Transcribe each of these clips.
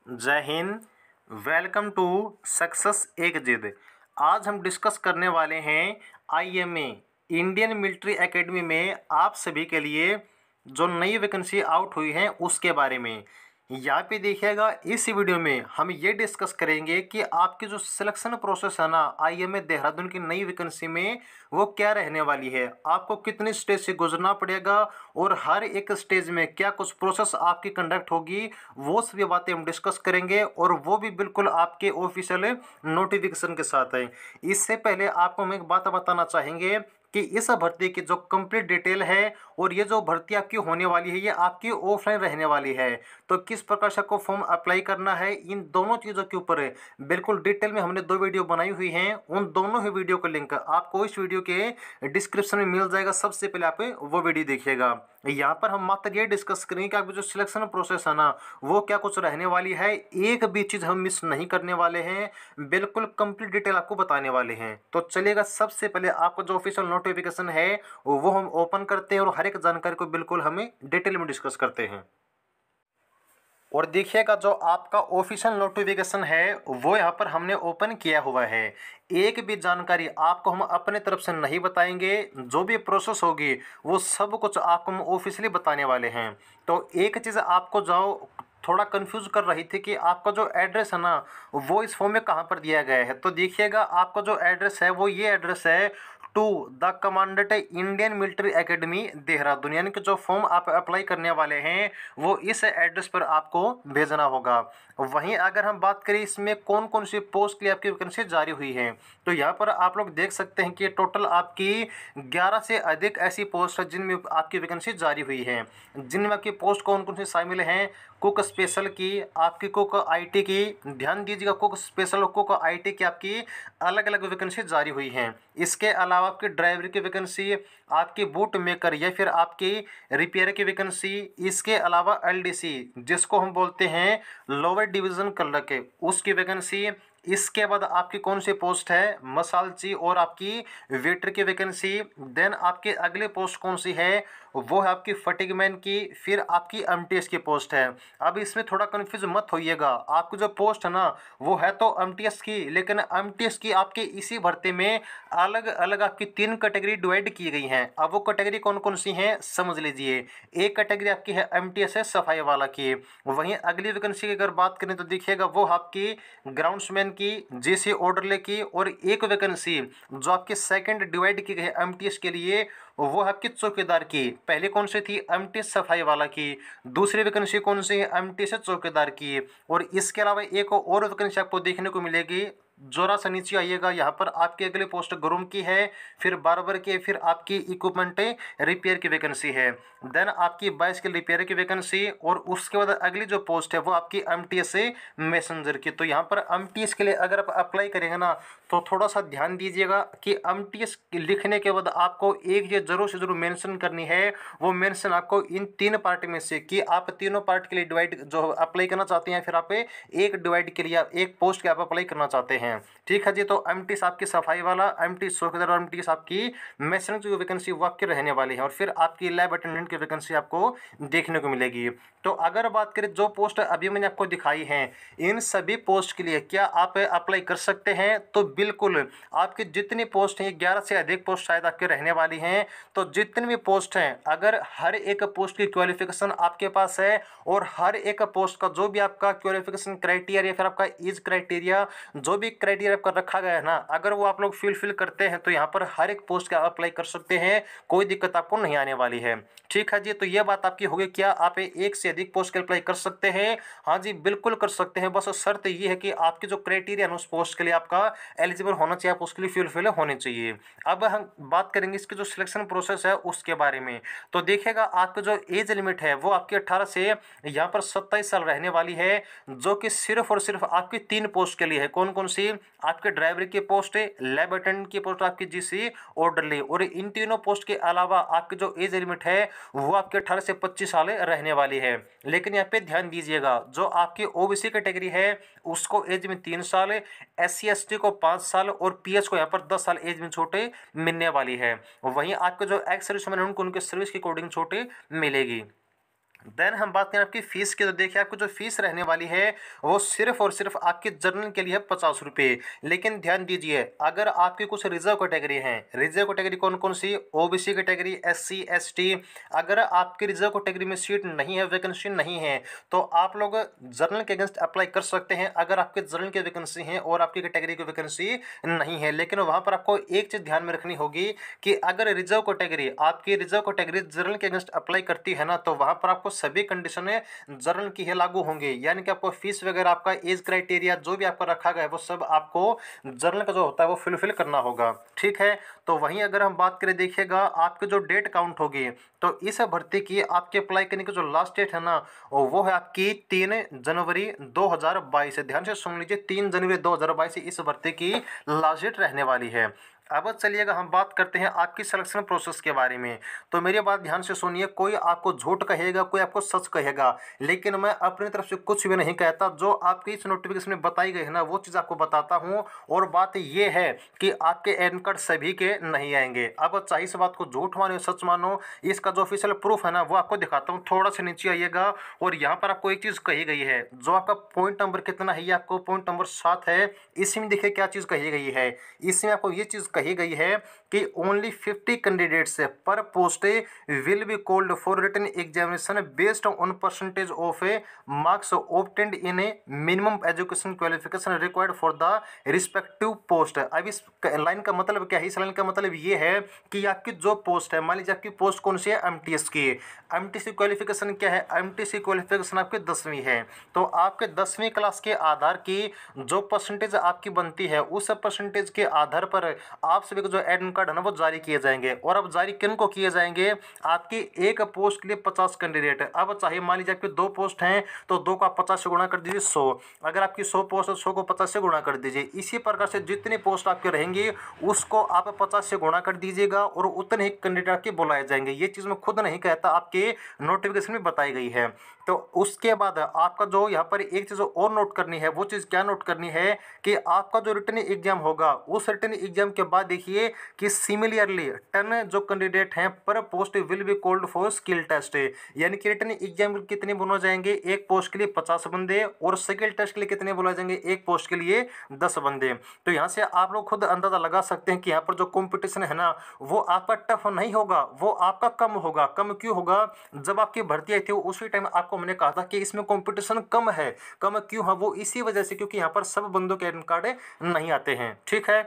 जय Hind. Welcome to success एक जिद। आज हम डिस्कस करने वाले हैं आईएमए इंडियन मिलिट्री एकेडमी में आप सभी के लिए जो नई वैकेंसी आउट हुई है उसके बारे में। यहाँ पे देखिएगा, इस वीडियो में हम ये डिस्कस करेंगे कि आपकी जो सिलेक्शन प्रोसेस है ना आईएमए देहरादून की नई वैकेंसी में वो क्या रहने वाली है, आपको कितने स्टेज से गुजरना पड़ेगा और हर एक स्टेज में क्या कुछ प्रोसेस आपकी कंडक्ट होगी, वो सभी बातें हम डिस्कस करेंगे और वो भी बिल्कुल आपके ऑफिशियल नोटिफिकेशन के साथ है। इससे पहले आपको हम एक बात बताना चाहेंगे कि इस भर्ती की जो कंप्लीट डिटेल है और ये जो भर्ती आपकी होने वाली है ये आपकी ऑफलाइन रहने वाली है। तो किस प्रकार से आपको फॉर्म अप्लाई करना है, इन दोनों चीज़ों के ऊपर बिल्कुल डिटेल में हमने 2 वीडियो बनाई हुई हैं। उन दोनों ही वीडियो का लिंक आपको इस वीडियो के डिस्क्रिप्शन में मिल जाएगा। सबसे पहले आप वो वीडियो देखिएगा। यहाँ पर हम मात्र ये डिस्कस करेंगे कि आपकी जो सिलेक्शन प्रोसेस है ना वो क्या कुछ रहने वाली है। एक भी चीज़ हम मिस नहीं करने वाले हैं, बिल्कुल कंप्लीट डिटेल आपको बताने वाले हैं। तो चलिएगा, सबसे पहले आपको जो ऑफिशियल नोटिफिकेशन है वो हम ओपन करते हैं और हर एक जानकारी को बिल्कुल हमें डिटेल में डिस्कस करते हैं। और देखिएगा, जो आपका ऑफिशियल नोटिफिकेशन है वो यहाँ पर हमने ओपन किया हुआ है। एक भी जानकारी आपको हम अपने तरफ से नहीं बताएंगे, जो भी प्रोसेस होगी वो सब कुछ आपको हम ऑफिशियली बताने वाले हैं। तो एक चीज़ आपको जो थोड़ा कंफ्यूज कर रही थी कि आपका जो एड्रेस है ना वो इस फॉर्म में कहाँ पर दिया गया है, तो देखिएगा आपका जो एड्रेस है वो ये एड्रेस है to the commandant Indian military academy Dehradun, यानी कि जो फॉर्म आप अप्लाई करने वाले हैं वो इस एड्रेस पर आपको भेजना होगा। वहीं अगर हम बात करें इसमें कौन कौन सी पोस्ट के लिए आपकी वैकेंसी जारी हुई है, तो यहाँ पर आप लोग देख सकते हैं कि टोटल आपकी 11 से अधिक ऐसी पोस्ट है जिनमें आपकी वैकेंसी जारी हुई है। जिनमें आपकी पोस्ट कौन कौन सी शामिल हैं, कुक स्पेशल की, आपकी कुक आईटी की, ध्यान दीजिएगा कुक स्पेशल और कुक आईटी की आपकी अलग अलग वैकेंसी जारी हुई हैं। इसके अलावा आपकी ड्राइवर की वैकेंसी, आपकी बूट मेकर या फिर आपकी रिपेयर की वैकेंसी, इसके अलावा एलडीसी जिसको हम बोलते हैं लोअर डिवीजन क्लर्क के उसकी वैकेंसी। इसके बाद आपकी कौन सी पोस्ट है, मसालची और आपकी वेटर की वैकेंसी। देन आपकी अगली पोस्ट कौन सी है, वो है आपकी फटिगमैन की, फिर आपकी एमटीएस की पोस्ट है। अब इसमें थोड़ा कन्फ्यूज मत होइएगा, आपकी जो पोस्ट है ना वो है तो एमटीएस की, लेकिन एमटीएस की आपके इसी भर्ती में अलग अलग आपकी 3 कैटेगरी डिवाइड की गई हैं। अब वो कैटेगरी कौन कौन सी हैं समझ लीजिए। एक कैटेगरी आपकी है एमटीएस है सफाई वाला की। वहीं अगली वैकेंसी की अगर बात करें तो देखिएगा वो आपकी ग्राउंड्समैन की, जेसी ऑर्डरले की, और एक वैकेंसी जो आपकी सेकंड डिवाइड की गई है एमटीएस के लिए वो आपकी चौकीदार की। पहले कौन सी थी, एमटीएस सफाई वाला की। दूसरी वैकेंसी कौन सी है, एमटीएस चौकीदार की। और इसके अलावा एक और वैकेंसी आपको देखने को मिलेगी, जोरा सा नीचे आइएगा, यहाँ पर आपकी अगली पोस्ट ग्रूम की है, फिर बार्बर की, फिर आपकी इक्विपमेंट रिपेयर की वैकेंसी है। देन आपकी 22 की रिपेयर की वैकेंसी, और उसके बाद अगली जो पोस्ट है वो आपकी एमटीएस मैसेंजर की। तो यहाँ पर एमटीएस के लिए अगर आप अप्लाई करेंगे ना तो थोड़ा सा ध्यान दीजिएगा कि एमटीएस लिखने के बाद आपको एक ये जरूर से जरूर मेंशन करनी है। वो मेंशन आपको इन 3 पार्ट में से कि आप तीनों पार्ट के लिए डिवाइड जो अप्लाई करना चाहते हैं, फिर आप एक डिवाइड के लिए एक पोस्ट के आप अप्लाई करना चाहते हैं। ठीक है जी। तो एमटीएस आपकी सफाई वाला, एमटीएस चौकीदार और एमटीएस आपकी मैसेंजर की वैकेंसी वो आपकी रहने वाली है। और फिर आपकी लैब अटेंडेंट की वैकेंसी आपको देखने को मिलेगी। तो अगर बात करें जो पोस्ट अभी मैंने आपको दिखाई है, इन सभी पोस्ट के लिए क्या आप अप्लाई कर सकते हैं, तो बिल्कुल आपकी जितनी पोस्ट हैं 11 से अधिक पोस्ट शायद आपके रहने वाली हैं। तो जितनी भी पोस्ट हैं, अगर हर एक पोस्ट की क्वालिफिकेशन आपके पास है और हर एक पोस्ट का जो भी आपका क्वालिफिकेशन क्राइटेरिया या फिर आपका एज क्राइटेरिया जो भी क्राइटेरिया आपका रखा गया है ना, अगर वो आप लोग फिल करते हैं तो यहाँ पर हर एक पोस्ट का अप्लाई कर सकते हैं, कोई दिक्कत आपको नहीं आने वाली है। ठीक है जी। तो ये बात आपकी होगी, क्या आप एक से अधिक पोस्ट के अप्लाई कर सकते हैं? हाँ जी, बिल्कुल कर सकते हैं। बस शर्त ये है कि आपकी जो क्राइटेरिया है उस पोस्ट के लिए आपका एलिजिबल होना चाहिए, आप उसके लिए फिल होने चाहिए। अब हम बात करेंगे इसकी जो सिलेक्शन प्रोसेस है उसके बारे में। तो देखिएगा, आपकी जो एज लिमिट है वो आपकी 18 से यहाँ पर 27 साल रहने वाली है, जो कि सिर्फ और सिर्फ आपकी 3 पोस्ट के लिए है। कौन कौन सी, आपके ड्राइवर की पोस्ट है, लैब अटेंडेंट की पोस्ट आपकी जीसी ऑर्डरली, और इन तीनों पोस्ट के अलावा आपकी जो एज लिमिट है वो आपके 18 से 25 साल रहने वाली है। लेकिन यहाँ पे ध्यान दीजिएगा, जो आपकी ओबीसी कैटेगरी है उसको एज में 3 साल, एससी एसटी को 5 साल और पीएच को यहाँ पर 10 साल एज में छोटे मिलने वाली है। वहीं आपके जो एक्स सर्विसमैन हैं उनको उनके सर्विस के अकॉर्डिंग छोटे मिलेगी। देन हम बात करें आपकी फ़ीस की, तो देखिए आपकी जो फ़ीस रहने वाली है वो सिर्फ और सिर्फ आपके जनरल के लिए है 50 रुपये। लेकिन ध्यान दीजिए, अगर आपकी कुछ रिजर्व कैटेगरी हैं, रिजर्व कैटेगरी कौन कौन सी, ओबीसी कैटेगरी, एससी एसटी, अगर आपकी रिजर्व कैटेगरी में सीट नहीं है, वैकेंसी नहीं है, तो आप लोग जनरल के अगेंस्ट अप्लाई कर सकते हैं अगर आपके जनरल की वैकेंसी है और आपकी कैटेगरी की वैकेंसी नहीं है। लेकिन वहाँ पर आपको एक चीज़ ध्यान में रखनी होगी कि अगर रिजर्व कैटेगरी, आपकी रिजर्व कैटेगरी जनरल के अगेंस्ट अप्लाई करती है ना, तो वहाँ पर आपको सभी कंडीशनें जनरल की ही लागू होंगी। यानी कि आपको फीस वगैरह, आपका एज क्राइटेरिया जो भी आपका रखा गया है वो सब आपको जनरल का जो होता है वो फुलफिल करना होगा। ठीक है, तो वहीं अगर हम बात करें, देखिएगा आपकी जो डेट काउंट होगी, तो इस भर्ती की आपके अप्लाई करने की जो लास्ट डेट है ना, वो है आपकी 3 जनवरी 2022। ध्यान से सुन लीजिए, 3 जनवरी 2022 इस भर्ती की लास्ट डेट रहने वाली है। अब चलिएगा हम बात करते हैं आपकी सिलेक्शन प्रोसेस के बारे में। तो मेरी बात ध्यान से सुनिए, कोई आपको झूठ कहेगा, कोई आपको सच कहेगा, लेकिन मैं अपनी तरफ से कुछ भी नहीं कहता। जो आपकी इस नोटिफिकेशन में बताई गई है ना, वो चीज़ आपको बताता हूँ। और बात ये है कि आपके एडमिट कार्ड सभी के नहीं आएंगे। अब चाहे इस बात को झूठ मानो सच मानो, इसका जो ऑफिशियल प्रूफ है ना वो आपको दिखाता हूँ। थोड़ा सा नीचे आइएगा और यहाँ पर आपको एक चीज़ कही गई है, जो आपका पॉइंट नंबर कितना है, ये आपको पॉइंट नंबर 7 है। इसमें देखिए क्या चीज़ कही गई है। इसमें आपको ये चीज़ कही गई है कि only 50 candidates per post will be called for written examination based on percentage of a marks obtained in a minimum education qualification required for the respective post. अब इस लाइन का मतलब क्या है? इस लाइन का मतलब ये है कि आपकी जो पोस्ट है, मान लीजिए आपकी पोस्ट कौन सी है, एमटीएस की। एमटीसी क्वालिफिकेशन क्या है? एमटीसी क्वालिफिकेशन आपकी 10वीं है। तो आपके 10वीं क्लास के आधार की जो परसेंटेज आपकी बनती है, उस परसेंटेज के आधार पर आप सभी को जो एडमिट कार्ड है ना वो जारी किए जाएंगे। और अब जारी किन को किए जाएंगे? आपकी एक पोस्ट के लिए 50 कैंडिडेट है। अब चाहिए मान लीजिए आपकी 2 पोस्ट हैं, तो 2 को आप 50 से गुणा कर दीजिए 100। अगर आपकी 100 पोस्ट है, 100 को 50 से गुणा कर दीजिए। इसी प्रकार से जितनी पोस्ट आपकी रहेंगी उसको आप 50 से गुणा कर दीजिएगा और उतने ही कैंडिडेट के बुलाए जाएंगे। ये चीज़ मैं खुद नहीं कहता, आपके नोटिफिकेशन में बताई गई है। तो उसके बाद आपका जो यहाँ पर एक चीज़ और नोट करनी है, वो चीज़ क्या नोट करनी है कि आपका जो रिटन एग्जाम होगा, उस रिटन एग्जाम के बाद देखिए कि सिमिलरली 10 जो कैंडिडेट हैं per post will be called for skill test. यानी कि रिटन एग्जाम कितने बुलाए जाएंगे? एक पोस्ट के लिए 50 बंदे, और स्किल टेस्ट के लिए कितने बुलाए जाएंगे? एक पोस्ट के लिए 10 बंदे। तो यहाँ से आप लोग खुद अंदाजा लगा सकते हैं कि यहाँ पर जो कंपटीशन है ना, वो आपका टफ नहीं होगा, वो आपका कम होगा। कम क्यों होगा? जब आपकी भर्ती आई थी उसी टाइम आपको मैंने कहा था कि इसमें कंपटीशन कम है। कम क्यों है? वो इसी वजह से क्योंकि यहाँ पर सब बंदों के एडमिट कार्ड नहीं आते हैं। ठीक है,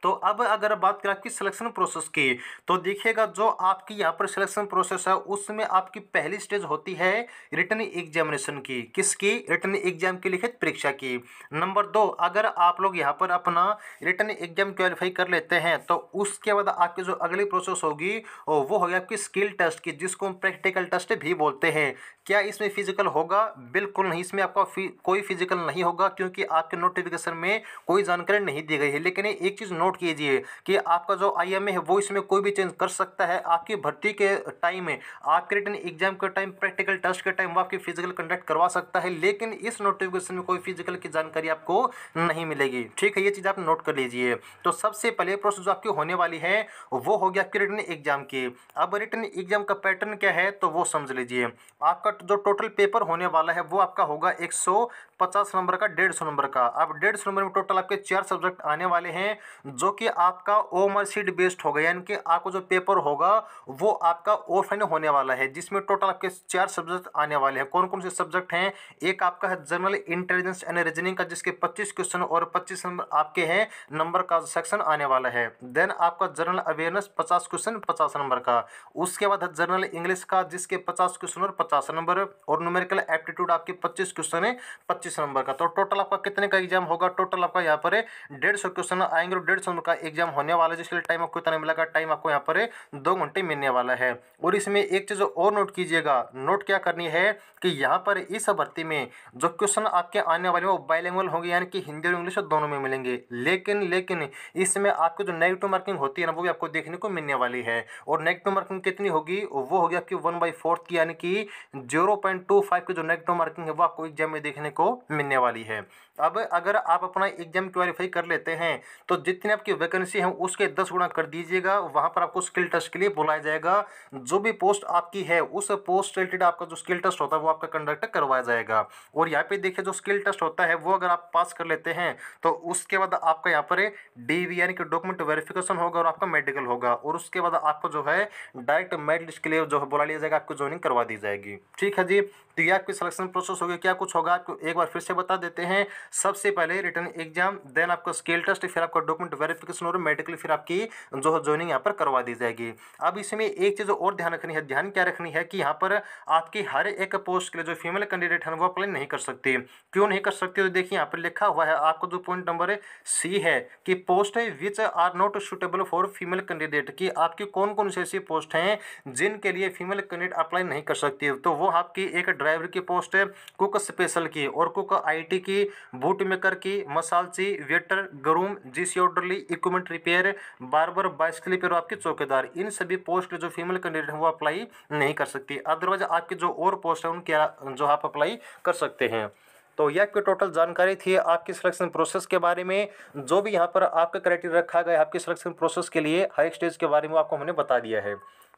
तो अब अगर बात करें आपकी सिलेक्शन प्रोसेस की, तो देखिएगा जो आपकी यहाँ पर सिलेक्शन प्रोसेस है उसमें आपकी पहली स्टेज होती है रिटन एग्जामिनेशन की। किसकी? रिटन एग्जाम की, लिखित परीक्षा की। नंबर 2, अगर आप लोग यहाँ पर अपना रिटन एग्जाम क्वालिफाई कर लेते हैं तो उसके बाद आपकी जो अगली प्रोसेस होगी वो होगी आपकी स्किल टेस्ट की, जिसको हम प्रैक्टिकल टेस्ट भी बोलते हैं। क्या इसमें फिजिकल होगा? बिल्कुल नहीं, इसमें आपका कोई फिजिकल नहीं होगा, क्योंकि आपके नोटिफिकेशन में कोई जानकारी नहीं दी गई है। लेकिन एक चीज़ नोट कीजिए कि आपका जो आईएमए है वो इसमें कोई भी चेंज कर सकता है। आपकी भर्ती के टाइम में, आपके रिटन एग्जाम के टाइम, प्रैक्टिकल टेस्ट के टाइम वो आपकी फिजिकल कंडक्ट करवा सकता है, लेकिन इस नोटिफिकेशन में कोई फिजिकल की जानकारी आपको नहीं मिलेगी। ठीक है, ये चीज़ आप नोट कर लीजिए। तो सबसे पहले प्रोसेस जो आपकी होने वाली है वो हो गया आपकी रिटन एग्जाम की। अब रिटन एग्जाम का पैटर्न क्या है तो वो समझ लीजिए। आपका जो टोटल पेपर होने वाला है वो आपका होगा 150 नंबर का, 150 नंबर का। अब 150 नंबर में टोटल आपके 4 सब्जेक्ट आने वाले हैं, जो कि आपका ओमर सीट बेस्ड होगा। यानी कि आपको जो पेपर होगा वो आपका ऑफलाइन होने वाला है, जिसमें टोटल आपके 4 सब्जेक्ट आने वाले हैं। कौन कौन से सब्जेक्ट हैं? एक आपका है जनरल इंटेलिजेंस एंड रीजनिंग का, जिसके 25 क्वेश्चन और 25 नंबर आपके हैं नंबर का सेक्शन आने वाला है। देन आपका जनरल अवेयरनेस 50 क्वेश्चन 50 नंबर का। उसके बाद है जनरल इंग्लिश का, जिसके 50 क्वेश्चन और 50 नंबर, और न्यूमेरिकल एप्टीट्यूड आपके 25 क्वेश्चन है 25 नंबर का। तो टोटल आपका कितने का एग्जाम होगा? टोटल आपका यहाँ पर 150 क्वेश्चन आएंगे और 150 नंबर का एग्जाम होने वाला है, जिसके लिए टाइम आपको कितना मिलेगा? टाइम आपको यहाँ पर 2 घंटे मिलने वाला है। और इसमें एक चीज़ और नोट कीजिएगा, नोट क्या करनी है कि यहाँ पर इस भर्ती में जो क्वेश्चन आपके आने वाले वो बाइलिंगुअल होंगे, यानी कि हिंदी और इंग्लिश दोनों में मिलेंगे। लेकिन इसमें आपकी जो नेगेटिव मार्किंग होती है ना, वो भी आपको देखने को मिलने वाली है। और नेगेटिव मार्किंग कितनी होगी? वो होगी आपकी 1/4 की, यानी कि 0.25 की जो नेगेटिव मार्किंग है वो आपको एग्जाम में देखने को मिलने वाली है। अब अगर आप अपना एग्जाम क्वालिफाई कर लेते हैं तो जितने आपकी वैकेंसी है उसके 10 गुना कर दीजिएगा। वहाँ पर आपको स्किल टेस्ट के लिए बुलाया जाएगा। जो भी पोस्ट आपकी है उस पोस्ट रिलेटेड आपका जो स्किल टेस्ट होता है वो आपका कंडक्ट करवाया जाएगा। और यहाँ पे देखिए जो स्किल टेस्ट होता है वो अगर आप पास कर लेते हैं तो उसके बाद आपका यहाँ पर DV यानी कि डॉक्यूमेंट वेरिफिकेशन होगा और आपका मेडिकल होगा, और उसके बाद आपको जो है डायरेक्ट मेरिट लिस्ट के लिए जो है बुला लिया जाएगा, आपको ज्वाइनिंग करवा दी जाएगी। ठीक है जी, तो ये आपकी सिलेक्शन प्रोसेस होगी। क्या कुछ होगा आपको एक बार फिर से बता देते हैं। सबसे पहले रिटन एग्जाम, देन आपका स्किल टेस्ट, फिर आपका डॉक्यूमेंट वेरिफिकेशन और मेडिकल, फिर आपकी जो है ज्वाइनिंग यहाँ पर करवा दी जाएगी। अब इसमें एक चीज़ और ध्यान रखनी है, ध्यान क्या रखनी है कि यहाँ पर आपकी हर एक पोस्ट के लिए जो फीमेल कैंडिडेट है वो अप्लाई नहीं कर सकती। क्यों नहीं कर सकती? तो देखिए यहाँ पर लिखा हुआ है, आपको जो पॉइंट नंबर C है कि पोस्ट है which are not suitable for female candidate, की आपकी कौन कौन सी ऐसी पोस्ट हैं जिनके लिए फीमेल कैंडिडेट अप्लाई नहीं कर सकती। तो वो आपकी एक ड्राइवर की पोस्ट है, कुक स्पेशल की, और कुक IT की, बूट मेकर की, मसालची, waiter, groom, GC orderly, equipment repair, barber, bicycle repair, आपकी चौकीदार, इन सभी पोस्ट जो फीमेल कैंडिडेट हैं वो अप्लाई नहीं कर सकती। अदरवाइज आपकी जो और पोस्ट है उनके जो आप अप्लाई कर सकते हैं। तो यह आपकी टोटल जानकारी थी आपकी सिलेक्शन प्रोसेस के बारे में। जो भी यहाँ पर आपका क्राइटेरिया रखा गया आपकी सिलेक्शन प्रोसेस के लिए, हर एक स्टेज के बारे में आपको हमने बता दिया है।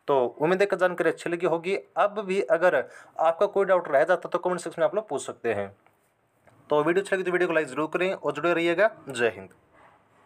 तो उम्मीद है कि जानकारी अच्छी लगी होगी। अब भी अगर आपका कोई डाउट रह जाता तो कमेंट सेक्शन में आप लोग पूछ सकते हैं। तो वीडियो अच्छी लगी तो वीडियो को लाइक जरूर करें और जुड़े रहिएगा। जय हिंद।